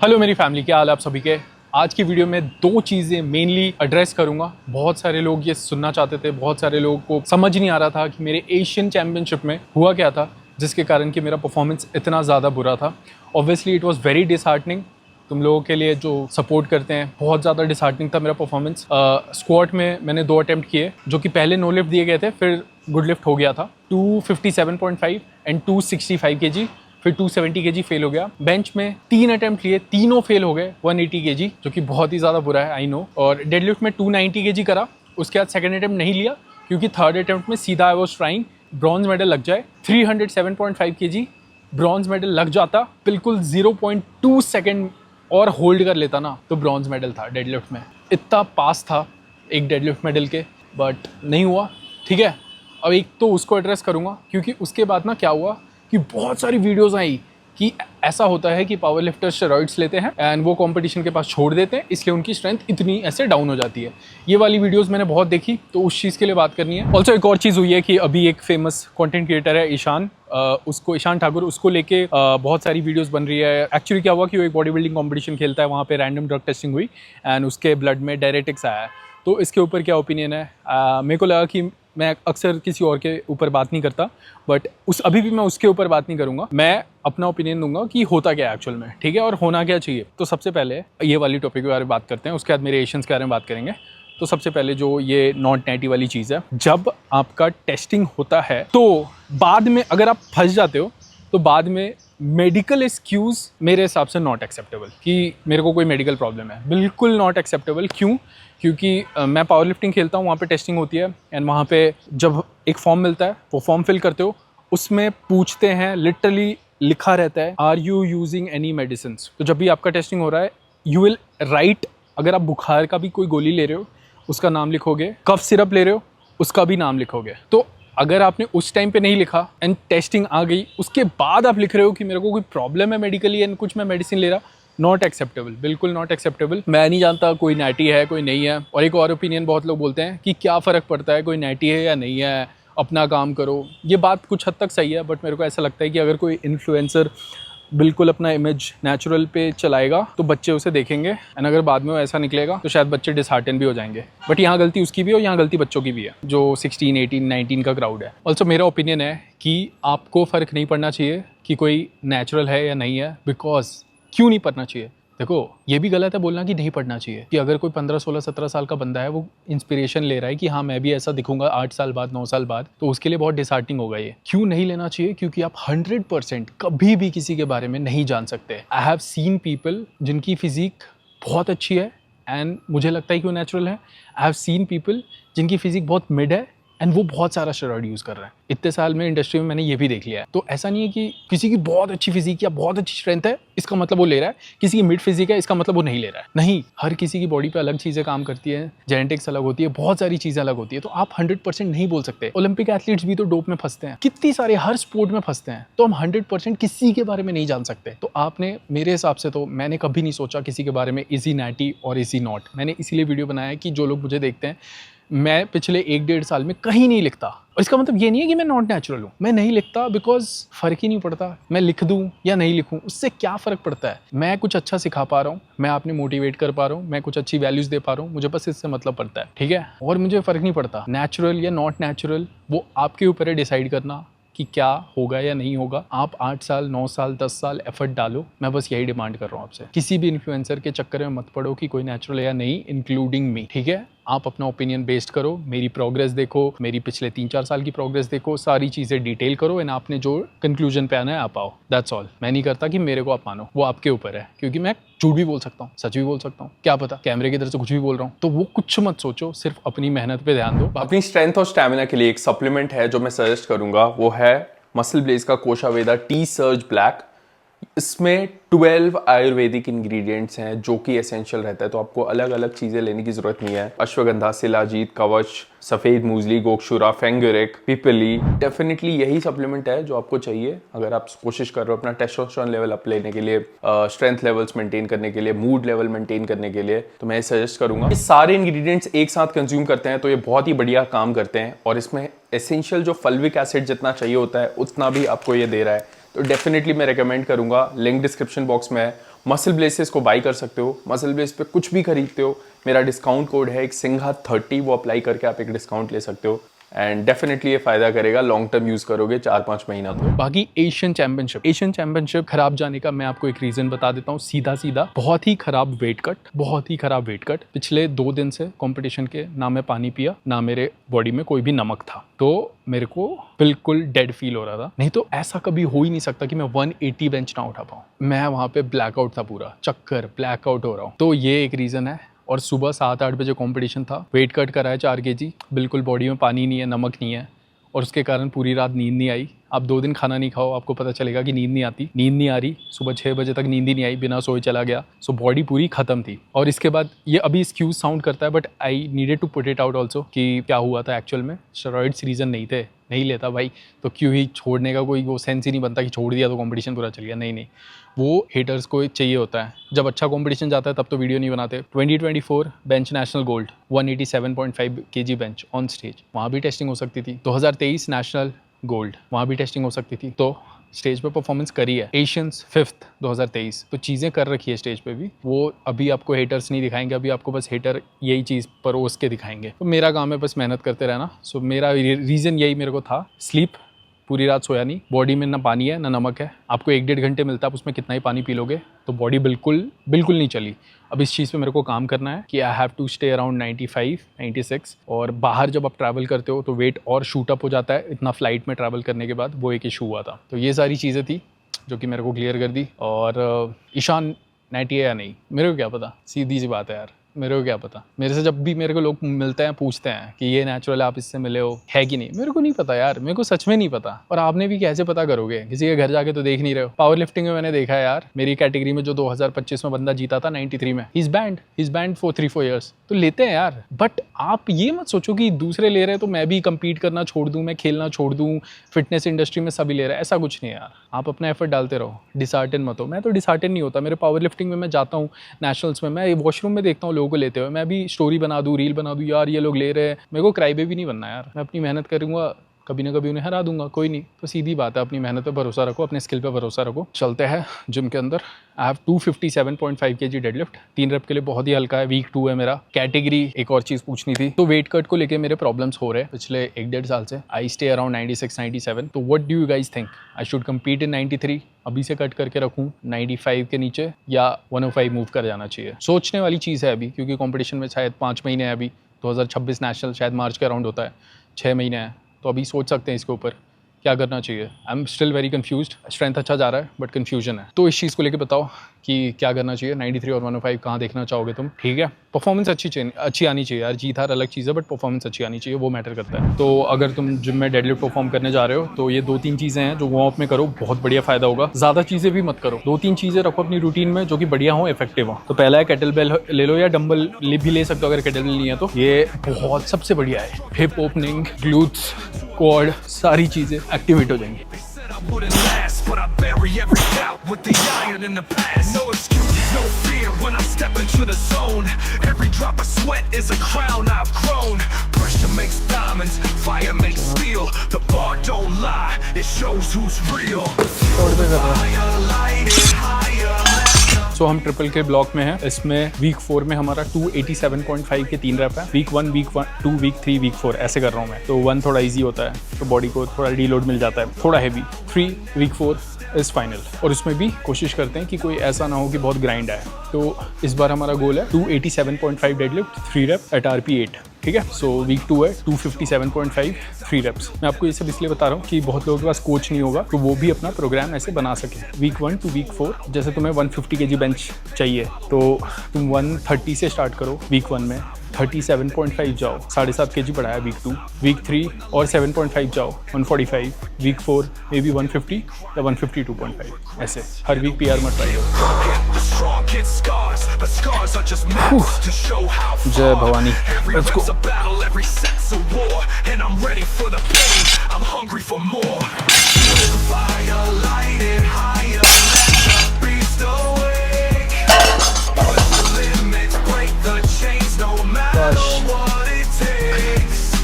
Hello मेरी family, क्या हाल है आप सभी के। आज की वीडियो में दो चीज़ें मेनली एड्रेस करूंगा। बहुत सारे लोग ये सुनना चाहते थे, बहुत सारे लोगों को समझ नहीं आ रहा था कि मेरे एशियन चैम्पियनशिप में हुआ क्या था जिसके कारण कि मेरा परफॉर्मेंस इतना ज़्यादा बुरा था। Obviously it was very disheartening. तुम लोगों के लिए जो सपोर्ट करते हैं, बहुत ज़्यादा डिसहार्टनिंग था मेरा परफॉर्मेंस। स्क्वाट में मैंने 2 अटेम्प्ट किए जो कि पहले नो लिफ्ट दिए गए थे, फिर गुड लिफ्ट हो गया था 257.5 एंड 265 kg, फिर 270 kg फेल हो गया। बेंच में 3 अटेम्प्ट लिए, तीनों फेल हो गए 180 kg, जो कि बहुत ही ज़्यादा बुरा है, आई नो। और डेडलिफ्ट में 290 kg करा, उसके बाद सेकंड अटेम्प्ट नहीं लिया क्योंकि थर्ड अटेम्प्ट में सीधा I was trying bronze medal लग जाए। 307.5 kg ब्रॉन्ज मेडल लग जाता, बिल्कुल 0.2 सेकेंड और होल्ड कर लेता ना तो ब्रॉन्ज मेडल था डेडलिफ्ट में। इतना पास था एक डेडलिफ्ट मेडल के, बट नहीं हुआ। ठीक है, अब एक तो उसको एड्रेस करूँगा क्योंकि उसके बाद ना क्या हुआ कि बहुत सारी वीडियोस आई कि ऐसा होता है कि पावर लिफ्टर स्टेरॉइड्स लेते हैं एंड वो कंपटीशन के पास छोड़ देते हैं, इसलिए उनकी स्ट्रेंथ इतनी ऐसे डाउन हो जाती है। ये वाली वीडियोस मैंने बहुत देखी, तो उस चीज़ के लिए बात करनी है। ऑल्सो एक और चीज़ हुई है कि अभी एक फेमस कंटेंट क्रिएटर है ईशान, ईशान ठाकुर, उसको लेके बहुत सारी वीडियोस बन रही है। एक्चुअली क्या हुआ कि वो एक बॉडी बिल्डिंग कॉम्पिटिशन खेलता है, वहाँ पे रैंडम ड्रग टेस्टिंग हुई एंड उसके ब्लड में डायरेटिक्स आया है। तो इसके ऊपर क्या ओपिनियन है, मेरे को लगा कि मैं अक्सर किसी और के ऊपर बात नहीं करता, बट अभी भी मैं उसके ऊपर बात नहीं करूंगा। मैं अपना ओपिनियन दूंगा कि होता क्या है एक्चुअल में, ठीक है, और होना क्या चाहिए। तो सबसे पहले ये वाली टॉपिक के बारे में बात करते हैं, उसके बाद मेरे एशियंस के बारे में बात करेंगे। तो सबसे पहले जो ये नॉट 90 वाली चीज़ है, जब आपका टेस्टिंग होता है तो बाद में अगर आप फंस जाते हो तो बाद में मेडिकल एक्सक्यूज़ मेरे हिसाब से नॉट एक्सेप्टेबल, कि मेरे को कोई मेडिकल प्रॉब्लम है, बिल्कुल नॉट एक्सेप्टेबल। क्यों? क्योंकि मैं पावर लिफ्टिंग खेलता हूँ, वहाँ पे टेस्टिंग होती है एंड वहाँ पे जब एक फॉर्म मिलता है, वो फॉर्म फिल करते हो, उसमें पूछते हैं, लिटरली लिखा रहता है, are you using any medicine. तो जब भी आपका टेस्टिंग हो रहा है, यू विल राइट, अगर आप बुखार का भी कोई गोली ले रहे हो उसका नाम लिखोगे, कफ सिरप ले रहे हो उसका भी नाम लिखोगे। तो अगर आपने उस टाइम पे नहीं लिखा एंड टेस्टिंग आ गई, उसके बाद आप लिख रहे हो कि मेरे को कोई प्रॉब्लम है मेडिकली एंड कुछ मैं मेडिसिन ले रहा, नॉट एक्सेप्टेबल, बिल्कुल नॉट एक्सेप्टेबल। मैं नहीं जानता कोई नैटी है कोई नहीं है। और एक और ओपिनियन बहुत लोग बोलते हैं कि क्या फ़र्क पड़ता है कोई नैटी है या नहीं है, अपना काम करो। ये बात कुछ हद तक सही है, बट मेरे को ऐसा लगता है कि अगर कोई इन्फ्लुएंसर बिल्कुल अपना इमेज नेचुरल पे चलाएगा तो बच्चे उसे देखेंगे एंड अगर बाद में वो ऐसा निकलेगा तो शायद बच्चे डिसहार्टन भी हो जाएंगे। बट यहाँ गलती उसकी भी है और यहाँ गलती बच्चों की भी है, जो 16, 18, 19 का क्राउड है। ऑल्सो मेरा ओपिनियन है कि आपको फ़र्क नहीं पड़ना चाहिए कि कोई नेचुरल है या नहीं है, बिकॉज क्यों नहीं पड़ना चाहिए। देखो, ये भी गलत है बोलना कि नहीं पढ़ना चाहिए, कि अगर कोई 15, 16, 17 साल का बंदा है, वो इंस्पिरेशन ले रहा है कि हाँ मैं भी ऐसा दिखूंगा 8 साल बाद, 9 साल बाद, तो उसके लिए बहुत डिसहार्टनिंग होगा। ये क्यों नहीं लेना चाहिए? क्योंकि आप 100% कभी भी किसी के बारे में नहीं जान सकते। आई हैव सीन पीपल जिनकी फिजिक बहुत अच्छी है एंड मुझे लगता है कि वो नेचुरल है। आई हैव सीन पीपल जिनकी फिजिक बहुत मिड है एंड वो बहुत सारा स्टेरॉइड यूज़ कर रहा है। इतने साल में इंडस्ट्री में मैंने ये भी देख लिया है। तो ऐसा नहीं है कि किसी की बहुत अच्छी फिजिक या बहुत अच्छी स्ट्रेंथ है इसका मतलब वो ले रहा है, किसी की मिड फिजिक है इसका मतलब वो नहीं ले रहा है। नहीं, हर किसी की बॉडी पे अलग चीज़ें काम करती है, जेनेटिक्स अलग होती है, बहुत सारी चीज़ें अलग होती है। तो आप 100% नहीं बोल सकते। ओलंपिक एथलीट्स भी तो डोप में फंसते हैं, कितनी सारे हर स्पोर्ट में फंसते हैं। तो हम 100% किसी के बारे में नहीं जान सकते। तो आपने, मेरे हिसाब से तो मैंने कभी नहीं सोचा किसी के बारे में इज ही नैटी और इज ही नॉट। मैंने इसीलिए वीडियो बनाया कि जो लोग मुझे देखते हैं, मैं पिछले 1-1.5 साल में कहीं नहीं लिखता। और इसका मतलब ये नहीं है कि मैं नॉट नेचुरल हूँ, मैं नहीं लिखता बिकॉज फ़र्क ही नहीं पड़ता। मैं लिख दूँ या नहीं लिखूँ, उससे क्या फ़र्क पड़ता है। मैं कुछ अच्छा सिखा पा रहा हूँ, मैं आपने मोटिवेट कर पा रहा हूँ, मैं कुछ अच्छी वैल्यूज़ दे पा रहा हूँ, मुझे बस इससे मतलब पड़ता है, ठीक है। और मुझे फ़र्क नहीं पड़ता नेचुरल या नॉट नेचुरल, वो आपके ऊपर है डिसाइड करना कि क्या होगा या नहीं होगा। आप 8 साल, 9 साल, 10 साल एफर्ट डालो। मैं बस यही डिमांड कर रहा हूँ आपसे। किसी भी इन्फ्लुएंसर के चक्कर में मत पड़ो कि कोई नेचुरल है या नहीं, इंक्लूडिंग मी, ठीक है। आप अपना ओपिनियन बेस्ड करो, मेरी प्रोग्रेस देखो, मेरी पिछले 3-4 साल की प्रोग्रेस देखो, सारी चीज़ें डिटेल करो एंड आपने जो कंक्लूजन पे आना है आप आओ, दैट्स ऑल। मैं नहीं करता कि मेरे को आप मानो, वो आपके ऊपर है। क्योंकि मैं झूठ भी बोल सकता हूँ, सच भी बोल सकता हूँ, क्या पता कैमरे की तरफ से कुछ भी बोल रहा हूँ। तो वो कुछ मत सोचो, सिर्फ अपनी मेहनत पे ध्यान दो। अपनी स्ट्रेंथ और स्टैमिना के लिए एक सप्लीमेंट है जो मैं सजेस्ट करूंगा, वो है मसल ब्लेज का कोशावेदा टी सर्ज ब्लैक। इसमें 12 आयुर्वेदिक इंग्रेडिएंट्स हैं जो कि एसेंशियल रहता है, तो आपको अलग अलग चीज़ें लेने की ज़रूरत नहीं है। अश्वगंधा, शिलाजीत, कवच, सफ़ेद मूजली, गोक्षुरा, फेंगरिक, पिपली, डेफिनेटली यही सप्लीमेंट है जो आपको चाहिए अगर आप कोशिश कर रहे हो अपना टेस्टोस्टेरोन लेवल अप लेने के लिए, स्ट्रेंथ लेवल्स मेंटेन करने के लिए, मूड लेवल मेंटेन करने के लिए। तो मैं सजेस्ट करूंगा, ये सारे इंग्रेडिएंट्स एक साथ कंज्यूम करते हैं तो ये बहुत ही बढ़िया काम करते हैं। और इसमें एसेंशियल जो फल्विक एसिड जितना चाहिए होता है उतना भी आपको ये दे रहा है। तो डेफिनेटली मैं रेकमेंड करूंगा, लिंक डिस्क्रिप्शन बॉक्स में है। मसल ब्लेज से इसको बाई कर सकते हो। मसल ब्लेज पे कुछ भी खरीदते हो, मेरा डिस्काउंट कोड है एक सिंघा 30, वो अप्लाई करके आप एक डिस्काउंट ले सकते हो एंड डेफिनेटली ये फायदा करेगा, लॉन्ग टर्म यूज करोगे 4-5 महीना तो। बाकी एशियन चैंपियनशिप खराब जाने का मैं आपको एक रीजन बता देता हूँ, सीधा बहुत ही खराब वेट कट। पिछले 2 दिन से कंपटीशन के ना मैं पानी पिया, ना मेरे बॉडी में कोई भी नमक था, तो मेरे को बिल्कुल डेड फील हो रहा था। नहीं तो ऐसा कभी हो ही नहीं सकता कि मैं 180 बेंच ना उठा पाऊँ। मैं वहाँ पे ब्लैकआउट था, पूरा चक्कर ब्लैकआउट हो रहा हूँ। तो ये एक रीजन है। और सुबह 7-8 बजे कंपटीशन था, वेट कट करा है 4 kg, बिल्कुल बॉडी में पानी नहीं है, नमक नहीं है, और उसके कारण पूरी रात नींद नहीं आई। आप 2 दिन खाना नहीं खाओ, आपको पता चलेगा कि नींद नहीं आ रही। सुबह 6 बजे तक नींद ही नहीं आई, बिना सोए चला गया। सो बॉडी पूरी खत्म थी। और इसके बाद ये अभी एक्सक्यूज साउंड करता है, but I needed to put it out also कि क्या हुआ था एक्चुअल में। स्टेरॉइड्स रीज़न नहीं थे, नहीं लेता भाई तो क्यों ही छोड़ने का कोई वो सेंस ही नहीं बनता कि छोड़ दिया तो कंपटीशन पूरा चल गया। नहीं, वो हेटर्स को चाहिए होता है। जब अच्छा कंपटीशन जाता है तब तो वीडियो नहीं बनाते। 2024 bench national gold 187.5 kg bench on stage, वहाँ भी टेस्टिंग हो सकती थी। 2023 नेशनल गोल्ड, वहाँ भी टेस्टिंग हो सकती थी। तो स्टेज पे परफॉर्मेंस करी है। एशियंस 5th 2023, तो चीज़ें कर रखी है स्टेज पे भी। वो अभी आपको हेटर्स नहीं दिखाएंगे, अभी आपको बस हेटर यही चीज़ परोस के दिखाएंगे। तो मेरा काम है बस मेहनत करते रहना। सो मेरा रीज़न यही मेरे को था, स्लीप, पूरी रात सोया नहीं, बॉडी में ना पानी है ना नमक है। आपको 1-1.5 घंटे मिलता है, आप उसमें कितना ही पानी पी लोगे, तो बॉडी बिल्कुल नहीं चली। अब इस चीज़ पे मेरे को काम करना है कि I have to stay around 95-96। और बाहर जब आप ट्रैवल करते हो तो वेट और शूट अप हो जाता है, इतना फ्लाइट में ट्रैवल करने के बाद, वो एक इशू हुआ था। तो ये सारी चीज़ें थी जो कि मेरे को क्लियर कर दी। और ईशान नेटी है या नहीं, मेरे को क्या पता, सीधी सी बात है यार, मेरे को क्या पता। मेरे से जब भी मेरे को लोग मिलते हैं पूछते हैं कि ये नेचुरल आप इससे मिले हो है कि नहीं, मेरे को नहीं पता यार, मेरे को सच में नहीं पता। और आपने भी कैसे पता करोगे, किसी के घर जाके तो देख नहीं रहे हो। पावर लिफ्टिंग में मैंने देखा है यार, मेरी कैटेगरी में जो 2025 में बंदा जीता था 93 में, he is band for 3-4 years। तो लेते हैं यार, बट आप ये मत सोचो कि दूसरे ले रहे हैं तो मैं भी कम्पीट करना छोड़ दूँ, मैं खेलना छोड़ दूँ। फिटनेस इंडस्ट्री में सभी ले रहे हैं, ऐसा कुछ नहीं है यार। आप अपना एफर्ट डालते रहो, डिसहार्टन मत हो। मैं तो डिसहार्टन नहीं होता। मेरे पावर लिफ्टिंग में मैं जाता हूँ नेशनल्स में, मैं वॉशरूम में देखता हूँ लोगों को लेते हुए, मैं भी स्टोरी बना दूँ, रील बना दूँ, यार ये लोग ले रहे हैं। मेरे को क्राई बेबी नहीं बनना यार, मैं अपनी मेहनत करूँगा, कभी ना कभी उन्हें हरा दूंगा, कोई नहीं। तो सीधी बात है, अपनी मेहनत पे भरोसा रखो, अपने स्किल पे भरोसा रखो। चलते हैं जिम के अंदर। I have 257.5 kg deadlift, 3 rape के लिए बहुत ही हल्का है। वीक 2 है मेरा। कैटेगरी एक और चीज़ पूछनी थी, तो वेट कट को लेके मेरे प्रॉब्लम्स हो रहे हैं पिछले 1-1.5 साल से। I stay around 96-97। तो what do you guys think, I should compete in 93, अभी से कट करके रखूँ 95 के नीचे, या 105 मूव कर जाना चाहिए? सोचने वाली चीज़ है अभी, क्योंकि कॉम्पिटिशन में शायद 5 महीने हैं अभी। 2026 नेशनल शायद मार्च के अराउंड होता है, 6 महीने हैं। तो अभी सोच सकते हैं इसके ऊपर क्या करना चाहिए। I am still very confused. Strength अच्छा जा रहा है बट कन्फ्यूजन है। तो इस चीज़ को लेके बताओ कि क्या करना चाहिए। 93 और 105 कहाँ देखना चाहोगे तुम? ठीक है, परफॉर्मेंस अच्छी आनी चाहिए यार। जीत हार अलग चीज़ है, बट परफॉर्मेंस अच्छी आनी चाहिए, वो मैटर करता है। तो अगर तुम जिम में डेडलिफ्ट परफॉर्म करने जा रहे हो तो ये 2-3 चीज़ें हैं जो वार्म अप में करो, बहुत बढ़िया फायदा होगा। ज़्यादा चीज़ें भी मत करो, 2-3 चीज़ें रखो अपनी रूटीन में जो कि बढ़िया हो, इफेक्टिव हो। तो पहला है केटल बेल ले लो, या डंबल भी ले सकते हो अगर केटल बेल नहीं है तो। ये बहुत सबसे बढ़िया है। हिप ओपनिंग, ग्लूट्स, क्वाड, सारी चीज़ें एक्टिवेट हो जाएंगी। wouldn't last, but I bury every doubt with the iron in the past. No excuses, no fear when I step into the zone. Every drop of sweat is a crown I've grown. Pressure makes diamonds, fire makes steel. The bar don't lie, it shows who's real. Fire, light it higher. सो हम triple के block में हैं। इसमें week 4 में हमारा 287.5 के 3 rap है। Week 1, week 2, week 3, week 4 ऐसे कर रहा हूँ मैं। तो 1 थोड़ा इजी होता है, तो बॉडी को थोड़ा डीलोड मिल जाता है, थोड़ा हैवी। 3 week 4 is final. और इसमें भी कोशिश करते हैं कि कोई ऐसा ना हो कि बहुत ग्राइंड आए। तो इस बार हमारा गोल है 287.5 डेडलिफ्ट, 3 रैप एट RP 8। ठीक है, सो वीक 2 है 257.5, 3 रेप्स। मैं आपको ये सब इसलिए बता रहा हूँ कि बहुत लोगों के पास कोच नहीं होगा, तो वो भी अपना प्रोग्राम ऐसे बना सके। वीक 1 टू वीक 4 जैसे तुम्हें 150 kg बेंच चाहिए तो तुम 130 से स्टार्ट करो वीक 1 में, 37.5 जाओ, 7.5 kg बढ़ाया वीक 2, वीक 3 और 7.5 जाओ 145, वीक 4 मे बी 150 या 152.5, ऐसे हर वीक PR मत ट्राई करो। जय भवानी, लेट्स गो।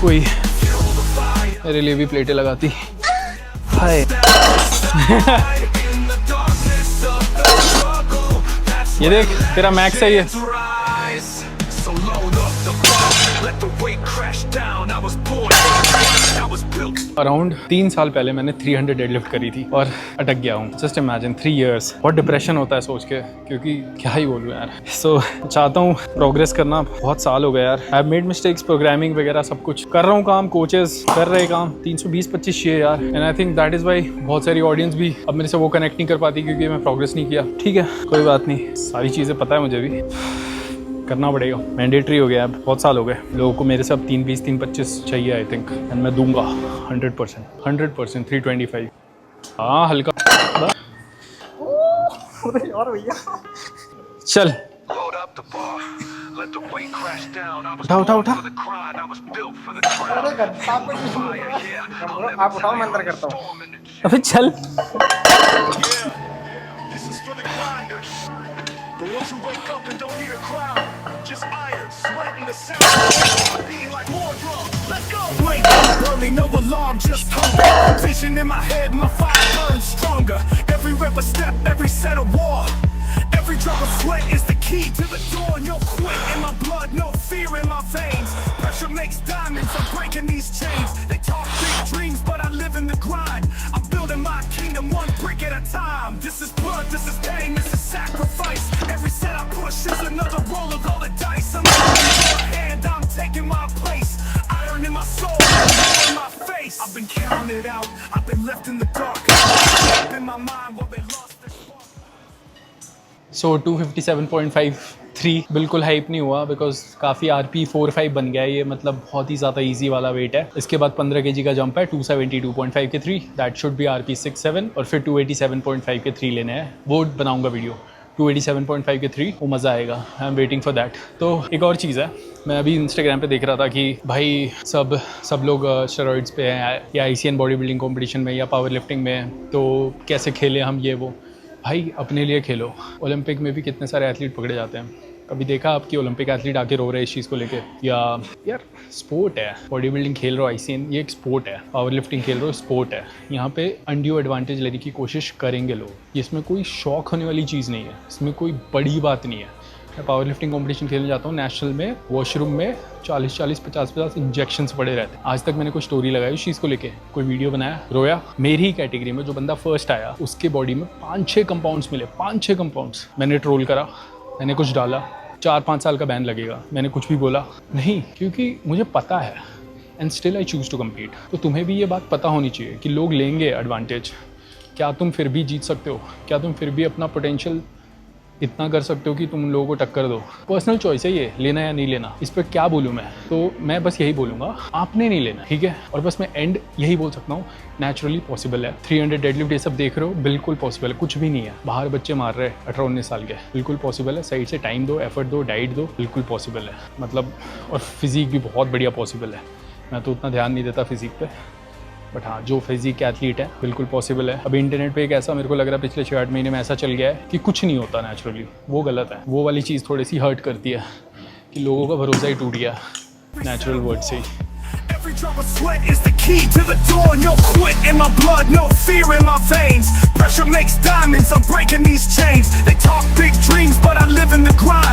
कोई मेरे लिए भी प्लेटें लगाती। हाय ये देख तेरा मैक्स है ये। rise. So load up the bar, let the weight crash down. I was born, I was built. Around 3 साल पहले मैंने 300 डेडलिफ्ट करी थी और अटक गया हूँ। Just imagine 3 years। बहुत डिप्रेशन होता है सोच के, क्योंकि क्या ही बोलूँ यार। सो चाहता हूँ प्रोग्रेस करना, बहुत साल हो गए यार। I have made mistakes, programming वगैरह सब कुछ कर रहा हूँ काम, कोचेस कर रहे काम, 320-25 चाहिए यार। And I think that is why बहुत सारी ऑडियंस भी अब मेरे से वो कनेक्ट नहीं कर पाती, क्योंकि मैं प्रोग्रेस नहीं किया। ठीक है, कोई बात नहीं, सारी चीज़ें पता है मुझे भी, करना पड़ेगा, मैंडेटरी हो गया अब, बहुत साल हो गए। लोगों को मेरे से अब 320 325 चाहिए आई थिंक, एंड मैं दूंगा 100%, 325। हाँ हल्का चल Load up the bar, let the weight crash down. I was उठा, उठा, born उठा। for the grind, I was built for the grind. Fire, yeah. I'll never आप उठाओ, मैं अंदर करता हूँ। storm in the अबे चल। This is for the grinders, the ones who wake up and don't need a crown. Just iron, sweat, and the sound beating like war drums. Let's go. Wake up early, no alarm, just hunger. Vision in my head, my fire burns stronger. Every rep a step, every set a war. Every drop of sweat is the key to the door. No quit in my blood, no fear in my veins. Pressure makes diamonds, I'm breaking these chains. They talk big dreams, but I live in the grind. I'm building my kingdom one brick at a time. This is blood, this is pain, this is sacrifice. Every set I push is another roll of all the dice. I'm in my hand, I'm taking my place. Iron in my soul, fire in my face. I've been counted out, I've been left in the dark. Up in my mind while they lost their spark. सो 257.53 बिल्कुल hype नहीं हुआ, because काफ़ी RP 4-5 बन गया है ये, मतलब बहुत ही ज़्यादा इजी वाला वेट है। इसके बाद 15 kg का जंप है 272.5 के 3, दैट शुड बी RP 6-7, और फिर 287.5 के 3 लेने हैं। वो बनाऊंगा वीडियो 287.5 के 3, वो मज़ा आएगा। I am waiting for that. तो एक और चीज़ है, मैं अभी इंस्टाग्राम पे देख रहा था कि भाई सब लोग स्टेरॉइड्स पे हैं, या ICN बॉडी बिल्डिंग कॉम्पिटिशन में या पावर लिफ्टिंग में, तो कैसे खेलें हम ये वो। भाई अपने लिए खेलो। ओलंपिक में भी कितने सारे एथलीट पकड़े जाते हैं, कभी देखा आपकी ओलंपिक एथलीट आके रो रहे इस चीज़ को लेके? या यार स्पोर्ट है, बॉडी बिल्डिंग खेल रहे हो ICN, ये एक स्पोर्ट है। पावर लिफ्टिंग खेल रहे हो, स्पोर्ट है। यहाँ पे अनड्यू एडवांटेज लेने की कोशिश करेंगे लोग। इसमें कोई शौक होने वाली चीज़ नहीं है, इसमें कोई बड़ी बात नहीं है। मैं पावर लिफ्टिंग कॉम्पिटिशन खेलने जाता हूँ नेशनल में, वॉशरूम में 40-40 50-50 इंजेक्शंस पड़े रहते हैं। आज तक मैंने कोई स्टोरी लगाई उस चीज़ को लेके, कोई वीडियो बनाया, रोया? मेरी ही कैटेगरी में जो बंदा फर्स्ट आया उसके बॉडी में 5-6 कंपाउंड्स मिले, 5-6 कंपाउंड्स। मैंने ट्रोल करा, मैंने कुछ डाला, 4-5 साल का बैन लगेगा। मैंने कुछ भी बोला नहीं, क्योंकि मुझे पता है, and still I choose to compete. तो तुम्हें भी ये बात पता होनी चाहिए कि लोग लेंगे एडवांटेज। क्या तुम फिर भी जीत सकते हो? क्या तुम फिर भी अपना पोटेंशियल इतना कर सकते हो कि तुम लोगों को टक्कर दो? पर्सनल चॉइस है ये, लेना या नहीं लेना। इस पर क्या बोलूँ मैं? तो मैं बस यही बोलूँगा, आपने नहीं लेना, ठीक है? और बस मैं एंड यही बोल सकता हूँ, नेचुरली पॉसिबल है। 300 डेडलिफ्ट ये सब देख रहे हो, बिल्कुल पॉसिबल है, कुछ भी नहीं है। बाहर बच्चे मार रहे हैं 18-19 साल के, बिल्कुल पॉसिबल है। साइड से टाइम दो, एफर्ट दो, डाइट दो, बिल्कुल पॉसिबल है। मतलब और फिजिक भी बहुत बढ़िया पॉसिबल है। मैं तो उतना ध्यान नहीं देता फिजिक पे, बट हाँ, जो फिजिक एथलीट है बिल्कुल पॉसिबल है। अभी इंटरनेट पे एक ऐसा मेरे को लग रहा है पिछले 6-8 महीने में ऐसा चल गया है कि कुछ नहीं होता नेचुरली, वो गलत है। वो वाली चीज़ थोड़ी सी हर्ट करती है कि लोगों का भरोसा ही टूट गया नेचुरल वर्ड से ही। Every drop of sweat is the key to the door. No quit in my blood, no fear in my veins. Pressure makes diamonds, I'm breaking these chains. They talk big dreams, but I live in the grind.